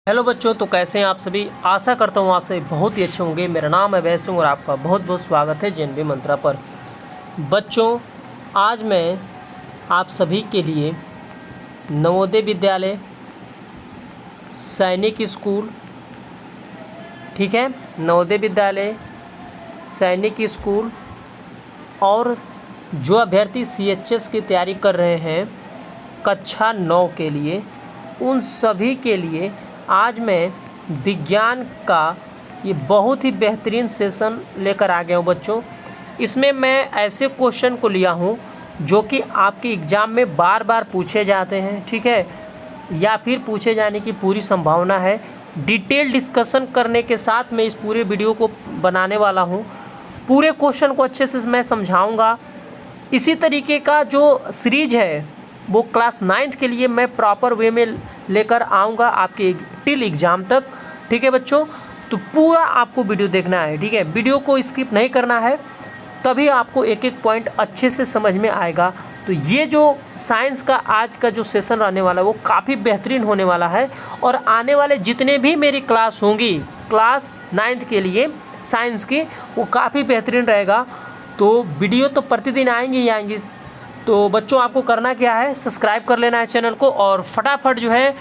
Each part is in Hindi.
हेलो बच्चों, तो कैसे हैं आप सभी। आशा करता हूँ आप सभी बहुत ही अच्छे होंगे। मेरा नाम है वैष्णु और आपका बहुत बहुत स्वागत है जेएनवी मंत्रा पर। बच्चों, आज मैं आप सभी के लिए नवोदय विद्यालय, सैनिक स्कूल, ठीक है, नवोदय विद्यालय, सैनिक स्कूल और जो अभ्यर्थी सीएचएस की तैयारी कर रहे हैं कक्षा 9 के लिए, उन सभी के लिए आज मैं विज्ञान का ये बहुत ही बेहतरीन सेशन लेकर आ गया हूँ बच्चों। इसमें मैं ऐसे क्वेश्चन को लिया हूँ जो कि आपके एग्ज़ाम में बार बार पूछे जाते हैं, ठीक है, या फिर पूछे जाने की पूरी संभावना है। डिटेल डिस्कशन करने के साथ मैं इस पूरे वीडियो को बनाने वाला हूँ। पूरे क्वेश्चन को अच्छे से मैं समझाऊँगा। इसी तरीके का जो सीरीज है वो क्लास 9th के लिए मैं प्रॉपर वे में लेकर आऊँगा आपके टिल एग्ज़ाम तक, ठीक है बच्चों। तो पूरा आपको वीडियो देखना है, ठीक है, वीडियो को स्किप नहीं करना है, तभी आपको एक एक पॉइंट अच्छे से समझ में आएगा। तो ये जो साइंस का आज का जो सेशन रहने वाला है वो काफ़ी बेहतरीन होने वाला है। और आने वाले जितने भी मेरी क्लास होंगी क्लास 9th के लिए साइंस की, वो काफ़ी बेहतरीन रहेगा। तो वीडियो तो प्रतिदिन आएंगी ही आएंगी। तो बच्चों, आपको करना क्या है, सब्सक्राइब कर लेना है चैनल को और फटाफट जो है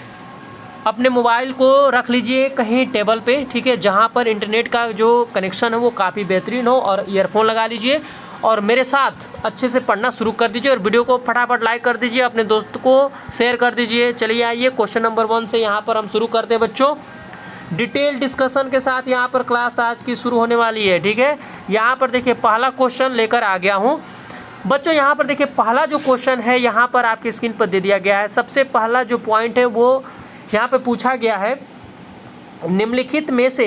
अपने मोबाइल को रख लीजिए कहीं टेबल पे, ठीक है, जहाँ पर इंटरनेट का जो कनेक्शन है वो काफ़ी बेहतरीन हो, और ईयरफोन लगा लीजिए और मेरे साथ अच्छे से पढ़ना शुरू कर दीजिए। और वीडियो को फटाफट लाइक कर दीजिए, अपने दोस्त को शेयर कर दीजिए। चलिए आइए क्वेश्चन नंबर 1 से यहाँ पर हम शुरू करते हैं बच्चों। डिटेल डिस्कशन के साथ यहाँ पर क्लास आज की शुरू होने वाली है, ठीक है। यहाँ पर देखिए पहला क्वेश्चन लेकर आ गया हूँ बच्चों। यहाँ पर देखिए पहला जो क्वेश्चन है यहाँ पर आपकी स्क्रीन पर दे दिया गया है। सबसे पहला जो पॉइंट है वो यहाँ पे पूछा गया है, निम्नलिखित में से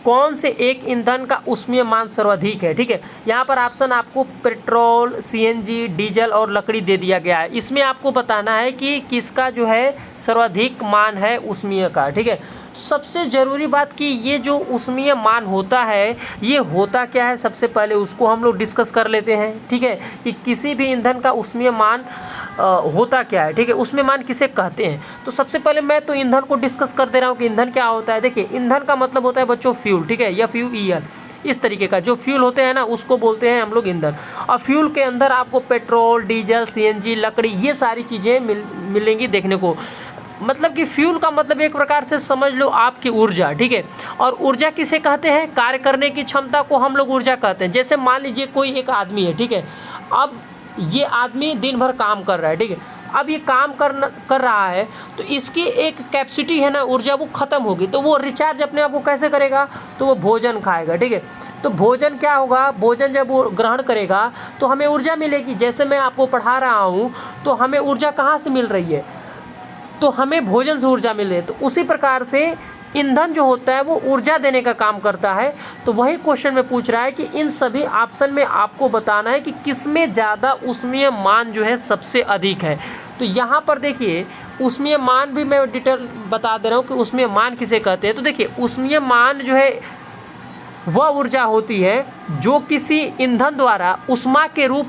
कौन से एक ईंधन का ऊष्मीय मान सर्वाधिक है, ठीक है। यहाँ पर ऑप्शन आपको पेट्रोल, सीएनजी, डीजल और लकड़ी दे दिया गया है। इसमें आपको बताना है कि किसका जो है सर्वाधिक मान है ऊष्मीय का, ठीक है। सबसे ज़रूरी बात कि ये जो ऊष्मीय मान होता है ये होता क्या है, सबसे पहले उसको हम लोग डिस्कस कर लेते हैं, ठीक है, कि किसी भी ईंधन का ऊष्मीय मान होता क्या है, ठीक है, ऊष्मीय मान किसे कहते हैं। तो सबसे पहले मैं तो ईंधन को डिस्कस कर दे रहा हूँ कि ईंधन क्या होता है। देखिए ईंधन का मतलब होता है बच्चों फ्यूल, ठीक है, या फ्यूल, इस तरीके का जो फ्यूल होते हैं ना उसको बोलते हैं हम लोग ईंधन। और फ्यूल के अंदर आपको पेट्रोल, डीजल, सीएनजी, लकड़ी ये सारी चीज़ें मिलेंगी देखने को। मतलब कि फ्यूल का मतलब एक प्रकार से समझ लो आपकी ऊर्जा, ठीक है। और ऊर्जा किसे कहते हैं, कार्य करने की क्षमता को हम लोग ऊर्जा कहते हैं। जैसे मान लीजिए कोई एक आदमी है, ठीक है, अब ये आदमी दिन भर काम कर रहा है, ठीक है, अब ये काम कर रहा है तो इसकी एक कैपेसिटी है ना ऊर्जा, वो ख़त्म होगी तो वो रिचार्ज अपने आप को कैसे करेगा, तो वो भोजन खाएगा, ठीक है। तो भोजन क्या होगा, भोजन जब वो ग्रहण करेगा तो हमें ऊर्जा मिलेगी। जैसे मैं आपको पढ़ा रहा हूँ तो हमें ऊर्जा कहाँ से मिल रही है, तो हमें भोजन से ऊर्जा मिल रही है। तो उसी प्रकार से ईंधन जो होता है वो ऊर्जा देने का काम करता है। तो वही क्वेश्चन में पूछ रहा है कि इन सभी ऑप्शन में आपको बताना है कि किसमें ज़्यादा ऊष्मीय मान जो है सबसे अधिक है। तो यहाँ पर देखिए ऊष्मीय मान भी मैं डिटेल बता दे रहा हूँ कि ऊष्मीय मान किसे कहते हैं। तो देखिए ऊष्मीय मान जो है वह ऊर्जा होती है जो किसी ईंधन द्वारा ऊष्मा के रूप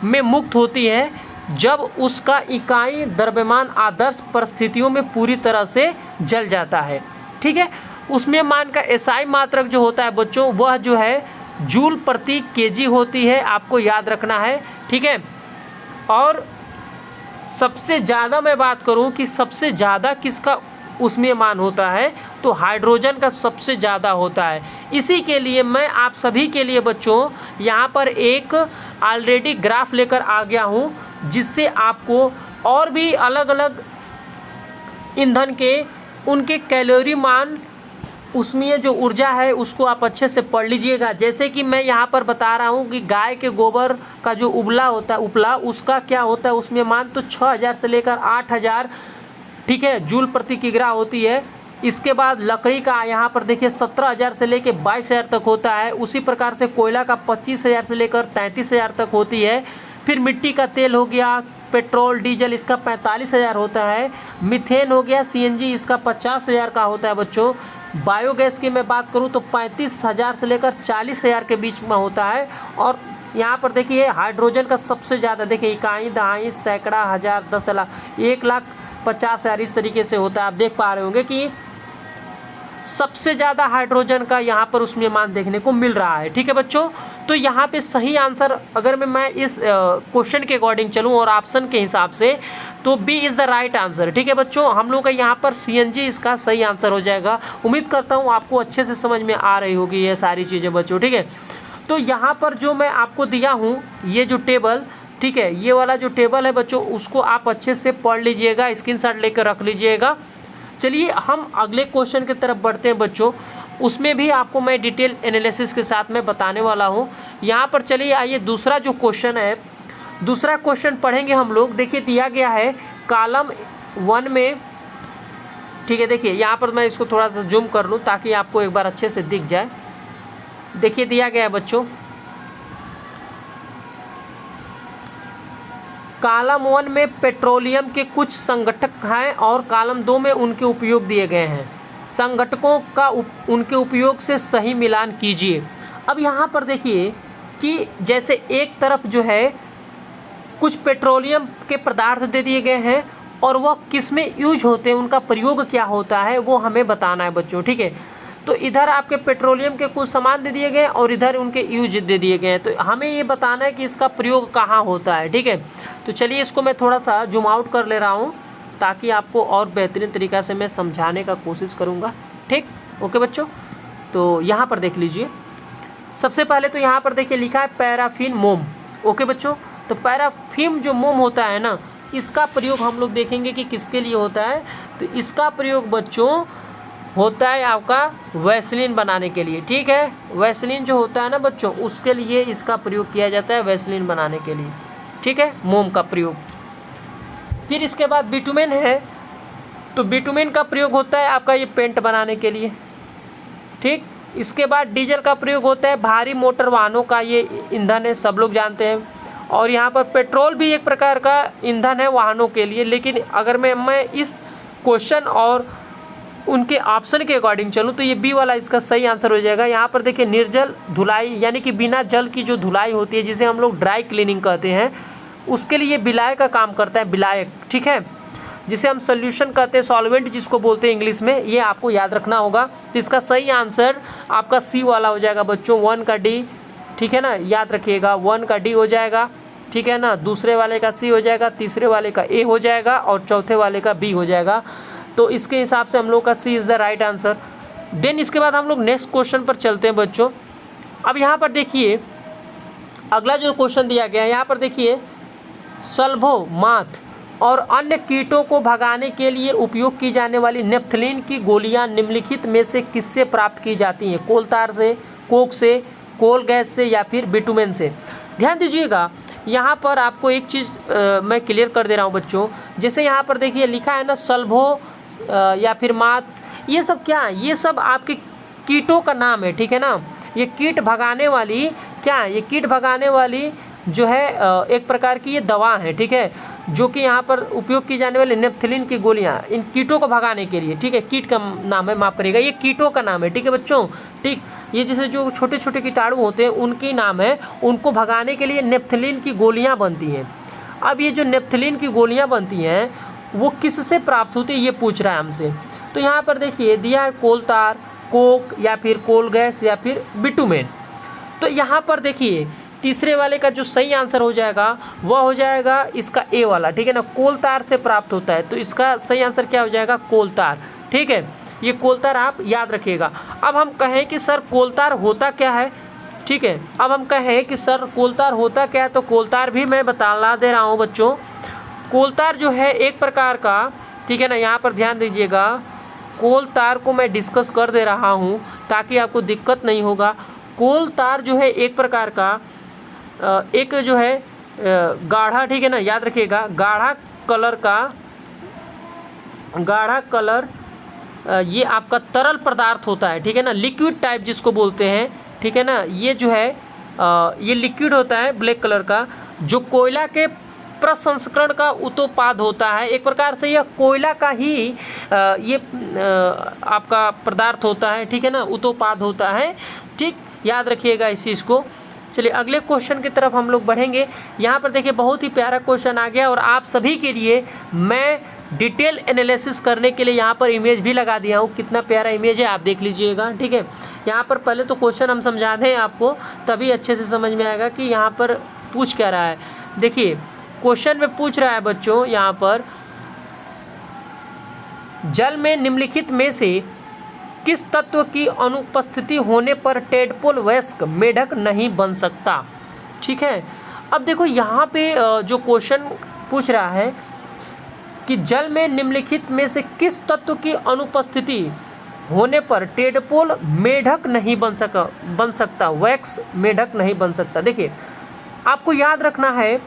में मुक्त होती है जब उसका इकाई द्रव्यमान आदर्श परिस्थितियों में पूरी तरह से जल जाता है, ठीक है। उसमें मान का एसआई मात्रक जो होता है बच्चों वह जो है जूल प्रति केजी होती है, आपको याद रखना है, ठीक है। और सबसे ज़्यादा मैं बात करूं कि सबसे ज़्यादा किसका उसमें मान होता है, तो हाइड्रोजन का सबसे ज़्यादा होता है। इसी के लिए मैं आप सभी के लिए बच्चों यहाँ पर एक ऑलरेडी ग्राफ लेकर आ गया हूँ जिससे आपको और भी अलग अलग ईंधन के उनके कैलोरी मान, उसमें जो ऊर्जा है उसको आप अच्छे से पढ़ लीजिएगा। जैसे कि मैं यहाँ पर बता रहा हूँ कि गाय के गोबर का जो उबला होता है, उपला, उसका क्या होता है उसमें मान, तो 6000 से लेकर 8000, ठीक है, जूल प्रति किग्रा होती है। इसके बाद लकड़ी का यहाँ पर देखिए 17000 से लेकर 22000 तक होता है। उसी प्रकार से कोयला का 25000 से लेकर 33000 तक होती है। फिर मिट्टी का तेल हो गया, पेट्रोल, डीजल, इसका 45000 होता है। मीथेन हो गया, सीएनजी, इसका 50000 का होता है बच्चों। बायोगैस की मैं बात करूं तो 35000 से लेकर 40000 के बीच में होता है। और यहाँ पर देखिए हाइड्रोजन का सबसे ज़्यादा, देखिए इकाई, दहाई, सैकड़ा, हज़ार, 10 लाख, 1,50,000 इस तरीके से होता है। आप देख पा रहे होंगे कि सबसे ज़्यादा हाइड्रोजन का यहाँ पर उसमें मान देखने को मिल रहा है। ठीक है बच्चों, तो यहाँ पे सही आंसर अगर मैं इस क्वेश्चन के अकॉर्डिंग चलूँ और ऑप्शन के हिसाब से, तो B is the right answer. ठीक है बच्चों, हम लोग का यहाँ पर सीएनजी इसका सही आंसर हो जाएगा। उम्मीद करता हूँ आपको अच्छे से समझ में आ रही होगी ये सारी चीज़ें बच्चों। ठीक है, तो यहाँ पर जो मैं आपको दिया हूँ ये जो टेबल, ठीक है, ये वाला जो टेबल है बच्चों, उसको आप अच्छे से पढ़ लीजिएगा, स्क्रीनशॉट लेकर रख लीजिएगा। चलिए हम अगले क्वेश्चन की तरफ बढ़ते हैं बच्चों, उसमें भी आपको मैं डिटेल एनालिसिस के साथ में बताने वाला हूँ। यहाँ पर चलिए आइए दूसरा जो क्वेश्चन है, दूसरा क्वेश्चन पढ़ेंगे हम लोग। देखिए दिया गया है कॉलम 1 में, ठीक है, देखिए यहाँ पर मैं इसको थोड़ा सा जूम कर लूँ ताकि आपको एक बार अच्छे से दिख जाए। देखिए दिया गया है बच्चों, कॉलम 1 में पेट्रोलियम के कुछ संगठक हैं और कॉलम 2 में उनके उपयोग दिए गए हैं। संगठकों का उनके उपयोग से सही मिलान कीजिए। अब यहाँ पर देखिए कि जैसे एक तरफ जो है कुछ पेट्रोलियम के पदार्थ दे दिए गए हैं और वह किस में यूज होते हैं, उनका प्रयोग क्या होता है वो हमें बताना है बच्चों। ठीक है, तो इधर आपके पेट्रोलियम के कुछ सामान दे दिए गए और इधर उनके यूज दे दिए गए हैं, तो हमें ये बताना है कि इसका प्रयोग कहाँ होता है। ठीक है, तो चलिए इसको मैं थोड़ा सा जूम आउट कर ले रहा हूँ ताकि आपको और बेहतरीन तरीक़ा से मैं समझाने का कोशिश करूँगा। ठीक, ओके बच्चों, तो यहाँ पर देख लीजिए। सबसे पहले तो यहाँ पर देखिए लिखा है पैराफिन मोम। ओके बच्चों, तो पैराफिन जो मोम होता है ना, इसका प्रयोग हम लोग देखेंगे कि किसके लिए होता है। तो इसका प्रयोग बच्चों होता है आपका वैसलीन बनाने के लिए। ठीक है, वैसलीन जो होता है ना बच्चों, उसके लिए इसका प्रयोग किया जाता है, वैसलीन बनाने के लिए। ठीक है, मोम का प्रयोग। फिर इसके बाद बिटुमेन है, तो बिटुमेन का प्रयोग होता है आपका ये पेंट बनाने के लिए। ठीक, इसके बाद डीजल का प्रयोग होता है भारी मोटर वाहनों का, ये ईंधन है, सब लोग जानते हैं। और यहाँ पर पेट्रोल भी एक प्रकार का ईंधन है वाहनों के लिए। लेकिन अगर मैं इस क्वेश्चन और उनके ऑप्शन के अकॉर्डिंग चलूँ तो ये बी वाला इसका सही आंसर हो जाएगा। यहाँ पर देखिए निर्जल धुलाई, यानी कि बिना जल की जो धुलाई होती है जिसे हम लोग ड्राई क्लीनिंग कहते हैं, उसके लिए विलायक का काम करता है, विलायक। ठीक है, जिसे हम सोल्यूशन कहते हैं, सॉल्वेंट जिसको बोलते हैं इंग्लिश में, ये आपको याद रखना होगा। तो इसका सही आंसर आपका सी वाला हो जाएगा बच्चों, 1 का डी। ठीक है ना, याद रखिएगा 1 का डी हो जाएगा। ठीक है ना, दूसरे वाले का सी हो जाएगा, तीसरे वाले का ए हो जाएगा और चौथे वाले का बी हो जाएगा। तो इसके हिसाब से हम लोग का C is the right answer. Then इसके बाद हम लोग नेक्स्ट क्वेश्चन पर चलते हैं बच्चों। अब यहाँ पर देखिए अगला जो क्वेश्चन दिया गया है, यहाँ पर देखिए सल्भो माथ और अन्य कीटों को भगाने के लिए उपयोग की जाने वाली नेफ्थलीन की गोलियां निम्नलिखित में से किससे प्राप्त की जाती हैं? कोलतार से, कोक से, कोल गैस से या फिर बिटुमेन से? ध्यान दीजिएगा, यहाँ पर आपको एक चीज़ मैं क्लियर कर दे रहा हूँ बच्चों। जैसे यहाँ पर देखिए लिखा है ना सल्भो या फिर माथ, ये सब क्या है? ये सब आपके कीटों का नाम है। ठीक है ना, ये कीट भगाने वाली क्या है? ये कीट भगाने वाली जो है एक प्रकार की ये दवा है। ठीक है, जो कि यहाँ पर उपयोग की जाने वाली नेफ्थलीन की गोलियाँ इन कीटों को भगाने के लिए। ठीक है, कीट का नाम है, माफ़ करिएगा, ये कीटों का नाम है। ठीक है बच्चों, ठीक, ये जैसे जो छोटे छोटे कीटाणु होते हैं उनकी नाम है, उनको भगाने के लिए नेफ्थलीन की गोलियाँ बनती हैं। अब ये जो नेफ्थलीन की गोलियाँ बनती हैं वो किससे प्राप्त होती है ये पूछ रहा है हमसे। तो यहाँ पर देखिए दिया है कोलतार, कोक या फिर कोल गैस या फिर बिटुमेन। तो यहाँ पर देखिए तीसरे वाले का जो सही आंसर हो जाएगा वह हो जाएगा इसका ए वाला। ठीक है ना, कोलतार से प्राप्त होता है, तो इसका सही आंसर क्या हो जाएगा? कोलतार। ठीक है, ये कोलतार आप याद रखिएगा। अब हम कहें कि सर कोलतार होता क्या है? ठीक है, अब हम कहें कि सर कोलतार होता क्या है, तो कोलतार भी मैं बता दे रहा हूँ बच्चों। कोलतार जो है एक प्रकार का, ठीक है ना, यहाँ पर ध्यान दीजिएगा, कोलतार को मैं डिस्कस कर दे रहा हूँ ताकि आपको दिक्कत नहीं होगा। कोलतार जो है एक प्रकार का एक जो है गाढ़ा, ठीक है ना, याद रखिएगा, गाढ़ा कलर ये आपका तरल पदार्थ होता है। ठीक है ना, लिक्विड टाइप जिसको बोलते हैं। ठीक है ना, ये जो है ये लिक्विड होता है ब्लैक कलर का, जो कोयला के प्रसंस्करण का उत्पाद होता है। एक प्रकार से यह कोयला का ही ये आपका पदार्थ होता है। ठीक है ना, उत्पाद होता है। ठीक, याद रखिएगा इस चीज़ को। चलिए अगले क्वेश्चन की तरफ हम लोग बढ़ेंगे। यहाँ पर देखिए बहुत ही प्यारा क्वेश्चन आ गया और आप सभी के लिए मैं डिटेल एनालिसिस करने के लिए यहाँ पर इमेज भी लगा दिया हूँ, कितना प्यारा इमेज है आप देख लीजिएगा। ठीक है, यहाँ पर पहले तो क्वेश्चन हम समझा दें आपको, तभी अच्छे से समझ में आएगा कि यहाँ पर पूछ क्या रहा है। देखिए क्वेश्चन में पूछ रहा है बच्चों यहाँ पर, जल में निम्नलिखित में से किस तत्व की अनुपस्थिति होने पर टेडपोल वयस्क मेढक नहीं बन सकता। ठीक है, अब देखो यहाँ पे जो क्वेश्चन पूछ रहा है कि जल में निम्नलिखित में से किस तत्व की अनुपस्थिति होने पर टेडपोल मेढक नहीं बन सकता, वैक्स मेढक नहीं बन सकता। देखिए आपको याद रखना है,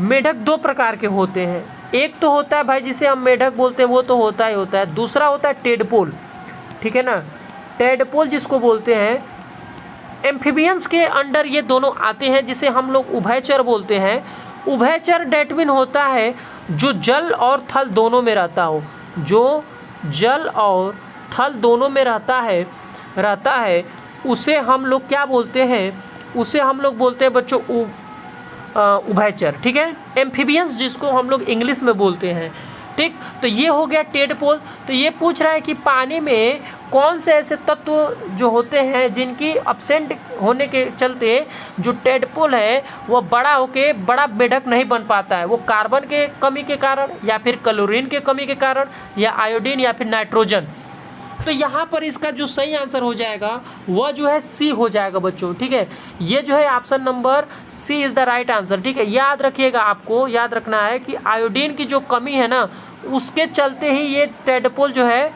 मेढक दो प्रकार के होते हैं। एक तो होता है भाई जिसे हम मेढक बोलते हैं, वो तो होता ही होता है। दूसरा होता है टेडपोल, ठीक है ना, टेडपोल जिसको बोलते हैं। एम्फीबियंस के अंडर ये दोनों आते हैं, जिसे हम लोग उभयचर बोलते हैं। उभयचर डेट मीन होता है जो जल और थल दोनों में रहता हो, जो जल और थल दोनों में रहता है उसे हम लोग क्या बोलते हैं, उसे हम लोग बोलते हैं बच्चों उभयचर। ठीक है, एम्फीबियंस जिसको हम लोग इंग्लिश में बोलते हैं। ठीक, तो ये हो गया टेडपोल। तो ये पूछ रहा है कि पानी में कौन से ऐसे तत्व जो होते हैं जिनकी अपसेंट होने के चलते जो टेडपोल है वो बड़ा होके बड़ा मेढक नहीं बन पाता है। वो कार्बन के कमी के कारण, या फिर क्लोरीन के कमी के कारण, या आयोडीन, या फिर नाइट्रोजन। तो यहाँ पर इसका जो सही आंसर हो जाएगा वह जो है सी हो जाएगा बच्चों। ठीक है, ये जो है option number C is the right answer. ठीक है, याद रखिएगा, आपको याद रखना है कि आयोडीन की जो कमी है ना, उसके चलते ही ये टेडपोल जो है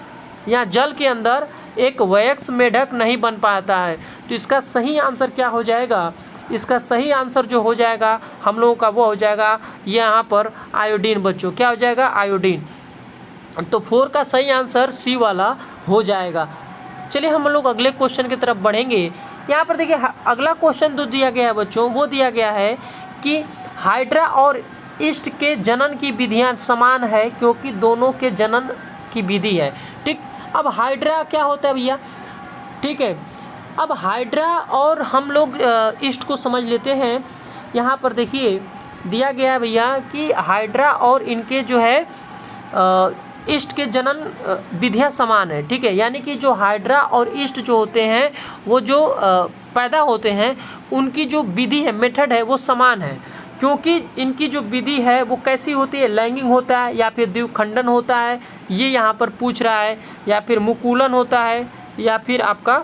यहाँ जल के अंदर एक वयस्क मेढक नहीं बन पाता है। तो इसका सही आंसर क्या हो जाएगा, इसका सही आंसर जो हो जाएगा हम लोगों का वो हो जाएगा यहाँ पर आयोडीन बच्चों। क्या हो जाएगा, आयोडीन। तो 4 का सही आंसर सी वाला हो जाएगा। चलिए हम लोग अगले क्वेश्चन की तरफ बढ़ेंगे। यहाँ पर देखिए अगला क्वेश्चन जो दिया गया है बच्चों, वो दिया गया है कि हाइड्रा और ईस्ट के जनन की विधियाँ समान है क्योंकि दोनों के जनन की विधि है। ठीक, अब हाइड्रा क्या होता है भैया। ठीक है, अब हाइड्रा और हम लोग ईस्ट को समझ लेते हैं। यहाँ पर देखिए दिया गया है भैया कि हाइड्रा और इनके जो है ईस्ट के जनन विधियाँ समान है। ठीक है, यानी कि जो हाइड्रा और ईस्ट जो होते हैं वो जो पैदा होते हैं उनकी जो विधि है, मेथड है, वो समान है। क्योंकि इनकी जो विधि है वो कैसी होती है, लैंगिंग होता है या फिर द्विखंडन होता है, ये यहाँ पर पूछ रहा है, या फिर मुकुलन होता है, या फिर आपका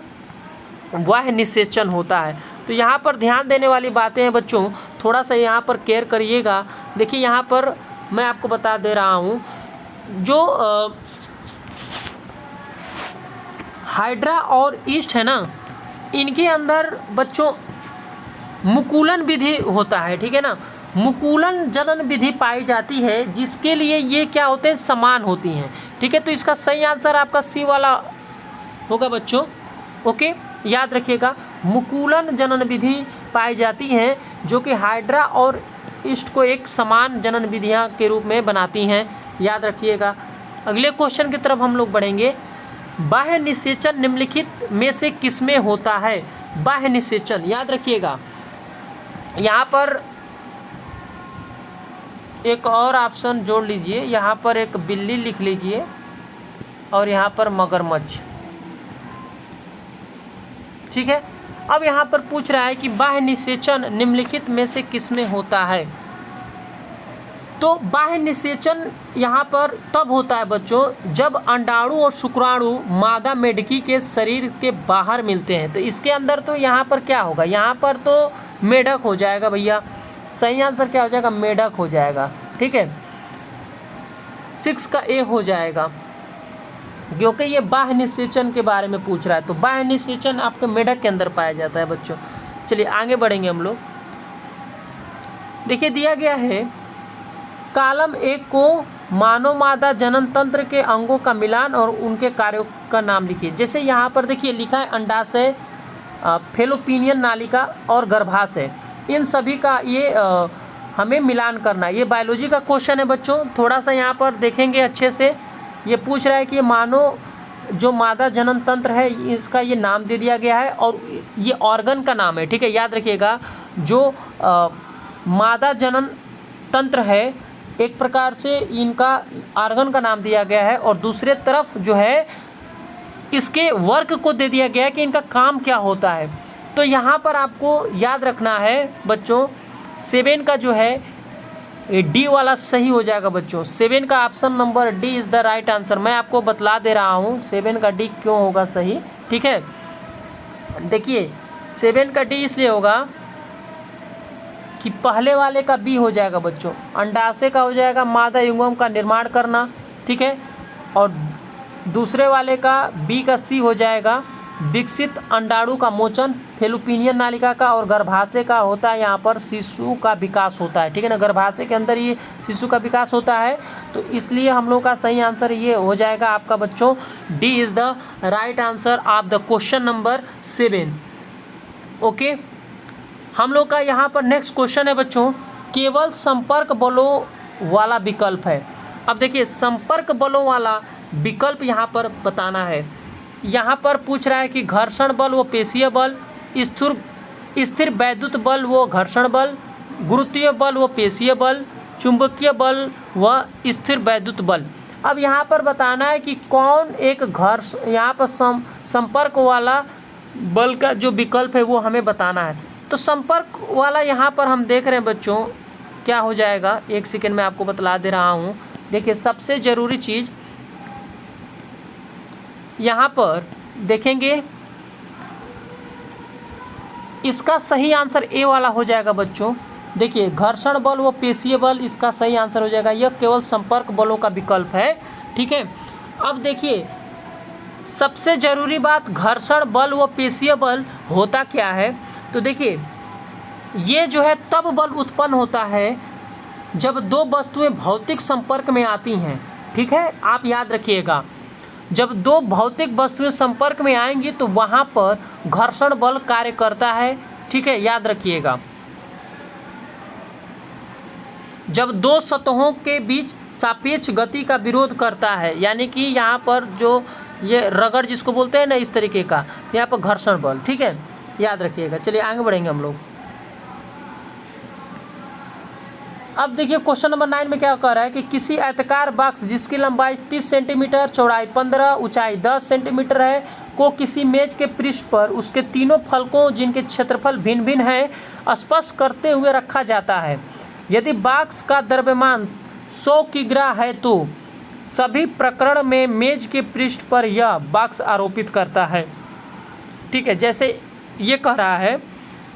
वाह्य निषेचन होता है। तो यहाँ पर ध्यान देने वाली बातें हैं बच्चों, थोड़ा सा यहाँ पर केयर करिएगा। देखिए यहाँ पर मैं आपको बता दे रहा हूँ, जो हाइड्रा और ईस्ट है ना, इनके अंदर बच्चों मुकुलन विधि होता है। ठीक है ना, मुकुलन जनन विधि पाई जाती है जिसके लिए ये क्या होते हैं, समान होती हैं। ठीक है, तो इसका सही आंसर आपका सी वाला होगा बच्चों। ओके, याद रखिएगा, मुकुलन जनन विधि पाई जाती हैं जो कि हाइड्रा और ईस्ट को एक समान जनन विधियाँ के रूप में बनाती हैं, याद रखिएगा। अगले क्वेश्चन की तरफ हम लोग बढ़ेंगे। बाह्य निषेचन निम्नलिखित में से किसमें होता है। बाह्य निषेचन याद रखिएगा, यहाँ पर एक और ऑप्शन जोड़ लीजिए, यहाँ पर एक बिल्ली लिख लीजिए और यहाँ पर मगरमच्छ। ठीक है, अब यहाँ पर पूछ रहा है कि बाह्य निषेचन निम्नलिखित में से किसमें होता है। तो बाह्य निषेचन यहाँ पर तब होता है बच्चों जब अंडाणु और शुक्राणु मादा मेढकी के शरीर के बाहर मिलते हैं। तो इसके अंदर तो यहाँ पर क्या होगा, यहाँ पर तो मेढक हो जाएगा भैया। सही आंसर क्या हो जाएगा, मेढक हो जाएगा। ठीक है, 6 का ए हो जाएगा, क्योंकि ये बाह्य निषेचन के बारे में पूछ रहा है। तो बाह्य निषेचन आपके मेढक के अंदर पाया जाता है बच्चों। चलिए आगे बढ़ेंगे हम लोग। देखिए दिया गया है कॉलम 1 को मानव मादा जनन तंत्र के अंगों का मिलान और उनके कार्यों का नाम लिखिए। जैसे यहाँ पर देखिए लिखा है अंडाशय, फेलोपिनियन नालिका और गर्भाशय, इन सभी का ये हमें मिलान करना है। ये बायोलॉजी का क्वेश्चन है बच्चों, थोड़ा सा यहाँ पर देखेंगे अच्छे से। ये पूछ रहा है कि मानव जो मादा जनन तंत्र है इसका ये नाम दे दिया गया है और ये ऑर्गन का नाम है। ठीक है, याद रखिएगा, जो मादा जनन तंत्र है एक प्रकार से इनका आर्गन का नाम दिया गया है, और दूसरे तरफ जो है इसके वर्क को दे दिया गया है कि इनका काम क्या होता है। तो यहाँ पर आपको याद रखना है बच्चों, 7 का जो है डी वाला सही हो जाएगा बच्चों। 7 का option number D is the right answer. मैं आपको बतला दे रहा हूँ 7 का डी क्यों होगा सही, ठीक है। देखिए 7 का डी इसलिए होगा कि पहले वाले का बी हो जाएगा बच्चों, अंडाशय का हो जाएगा मादा युग्म का निर्माण करना, ठीक है। और दूसरे वाले का बी का सी हो जाएगा विकसित अंडाणु का मोचन, फेलोपिनियन नालिका का, और गर्भाशय का होता है यहाँ पर शिशु का विकास होता है, ठीक है ना। गर्भाशय के अंदर ये शिशु का विकास होता है, तो इसलिए हम लोग का सही आंसर ये हो जाएगा आपका बच्चों, D is the right answer of the question number 7। Okay, हम लोग का यहाँ पर नेक्स्ट क्वेश्चन है बच्चों, केवल संपर्क बलों वाला विकल्प है। अब देखिए संपर्क बलों वाला विकल्प यहाँ पर बताना है। यहाँ पर पूछ रहा है कि घर्षण बल व पेशीय बल, स्थिर वैद्युत बल व घर्षण बल, गुरुत्वीय बल व पेशीय बल, चुंबकीय बल व स्थिर वैद्युत बल। अब यहाँ पर बताना है कि कौन एक यहाँ पर संपर्क वाला बल का जो विकल्प है वो हमें बताना है। तो संपर्क वाला यहाँ पर हम देख रहे हैं बच्चों क्या हो जाएगा, एक सेकेंड में आपको बतला दे रहा हूँ। देखिए सबसे ज़रूरी चीज़ यहाँ पर देखेंगे, इसका सही आंसर ए वाला हो जाएगा बच्चों। देखिए घर्षण बल व पेशीय बल इसका सही आंसर हो जाएगा, यह केवल संपर्क बलों का विकल्प है, ठीक है। अब देखिए सबसे ज़रूरी बात, घर्षण बल व पेशीय बल होता क्या है। तो देखिए ये जो है तब बल उत्पन्न होता है जब दो वस्तुएं भौतिक संपर्क में आती हैं, ठीक है। आप याद रखिएगा, जब दो भौतिक वस्तुएं संपर्क में आएंगी तो वहाँ पर घर्षण बल कार्य करता है, ठीक है, याद रखिएगा। जब दो सतहों के बीच सापेक्ष गति का विरोध करता है, यानी कि यहाँ पर जो ये रगड़ जिसको बोलते हैं ना, इस तरीके का यहाँ पर घर्षण बल, ठीक है, याद रखिएगा। चलिए आगे बढ़ेंगे हम लोग। अब देखिए क्वेश्चन नंबर 9 में क्या कह रहा है कि किसी आयताकार बॉक्स जिसकी लंबाई 30 सेंटीमीटर, चौड़ाई 15, ऊंचाई 10 सेंटीमीटर है को किसी मेज के पृष्ठ पर उसके तीनों फलकों जिनके क्षेत्रफल भिन्न भिन्न हैं स्पर्श करते हुए रखा जाता है। यदि बॉक्स का द्रव्यमान 100 किग्रा है तो सभी प्रकरण में मेज के पृष्ठ पर यह बॉक्स आरोपित करता है, ठीक है। जैसे ये कह रहा है,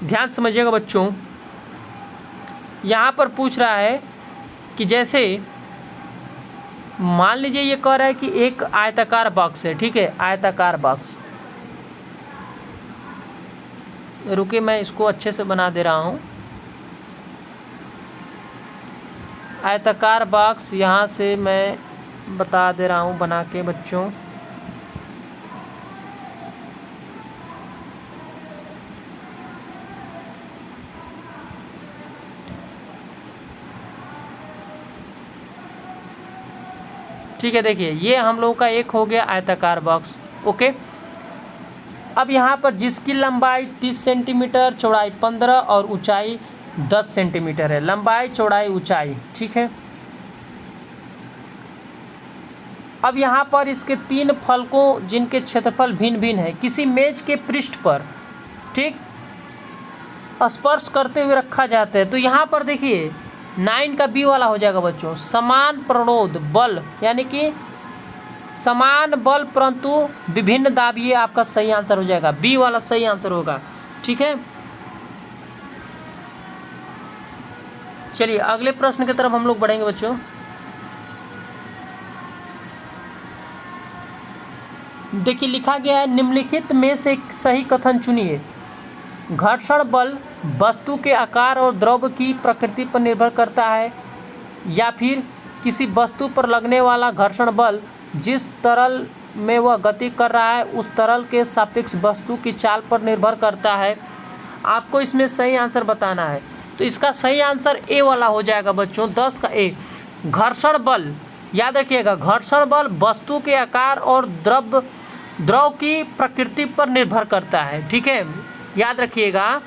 ध्यान समझिएगा बच्चों, यहाँ पर पूछ रहा है कि जैसे मान लीजिए ये कह रहा है कि एक आयताकार बॉक्स है, ठीक है, आयताकार बॉक्स। रुकिए मैं इसको अच्छे से बना दे रहा हूँ। आयताकार बॉक्स यहाँ से मैं बता दे रहा हूँ बना के बच्चों। ठीक है, देखिए ये हम लोगों का एक हो गया आयताकार बॉक्स, ओके। अब यहाँ पर जिसकी लंबाई 30 सेंटीमीटर, चौड़ाई 15 और ऊंचाई 10 सेंटीमीटर है, लंबाई चौड़ाई ऊंचाई, ठीक है। अब यहाँ पर इसके तीन फलकों जिनके क्षेत्रफल भिन्न भिन्न है किसी मेज के पृष्ठ पर, ठीक, स्पर्श करते हुए रखा जाता है। तो यहाँ पर देखिए 9 का बी वाला हो जाएगा बच्चों, समान प्रणोद बल, यानी कि समान बल परंतु विभिन्न दाब, ये आपका सही आंसर हो जाएगा, बी वाला सही आंसर होगा, ठीक है। चलिए अगले प्रश्न की तरफ हम लोग बढ़ेंगे बच्चों। देखिए लिखा गया है निम्नलिखित में से सही कथन चुनिए। घर्षण बल वस्तु के आकार और द्रव की प्रकृति पर निर्भर करता है, या फिर किसी वस्तु पर लगने वाला घर्षण बल जिस तरल में वह गति कर रहा है उस तरल के सापेक्ष वस्तु की चाल पर निर्भर करता है। आपको इसमें सही आंसर बताना है, तो इसका सही आंसर ए वाला हो जाएगा बच्चों, 10 का ए। घर्षण बल, याद रखिएगा, घर्षण बल वस्तु के आकार और द्रव की प्रकृति पर निर्भर करता है, ठीक है, याद रखिएगा,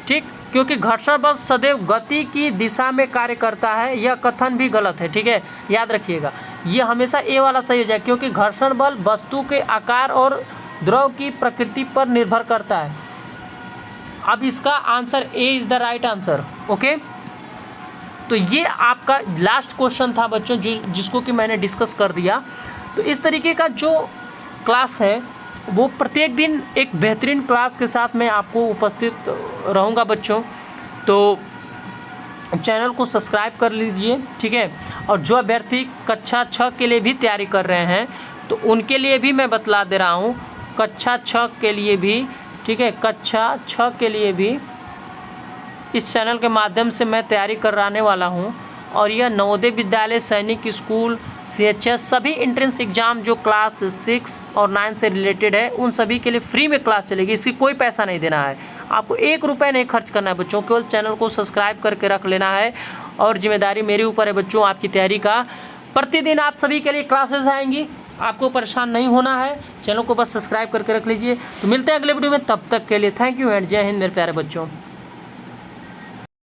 ठीक। क्योंकि घर्षण बल सदैव गति की दिशा में कार्य करता है, यह कथन भी गलत है। ठीक है, याद रखिएगा, ये हमेशा ए वाला सही हो जाए, क्योंकि घर्षण बल वस्तु के आकार और द्रव की प्रकृति पर निर्भर करता है। अब इसका answer A is the right answer. Okay, तो ये आपका लास्ट क्वेश्चन था बच्चों, जिसको कि मैंने डिस्कस कर दिया। तो इस तरीके का जो क्लास है वो प्रत्येक दिन एक बेहतरीन क्लास के साथ मैं आपको उपस्थित रहूँगा बच्चों। तो चैनल को सब्सक्राइब कर लीजिए। ठीक है, और जो अभ्यर्थी कक्षा 6 के लिए भी तैयारी कर रहे हैं तो उनके लिए भी मैं बतला दे रहा हूँ, कक्षा 6 के लिए भी, ठीक है, कक्षा 6 के लिए भी इस चैनल के माध्यम से मैं तैयारी कराने वाला हूँ। और यह नवोदय विद्यालय, सैनिक स्कूल, CHS सभी एंट्रेंस एग्ज़ाम जो क्लास 6 और 9 से रिलेटेड है उन सभी के लिए फ्री में क्लास चलेगी। इसकी कोई पैसा नहीं देना है, आपको 1 रुपये नहीं खर्च करना है बच्चों, केवल चैनल को सब्सक्राइब करके रख लेना है। और जिम्मेदारी मेरे ऊपर है बच्चों आपकी तैयारी का। प्रतिदिन आप सभी के लिए क्लासेस आएंगी, आपको परेशान नहीं होना है, चैनल को बस सब्सक्राइब करके रख लीजिए। तो मिलते हैं अगले वीडियो में, तब तक के लिए थैंक यू एंड जय हिंद मेरे प्यारे बच्चों।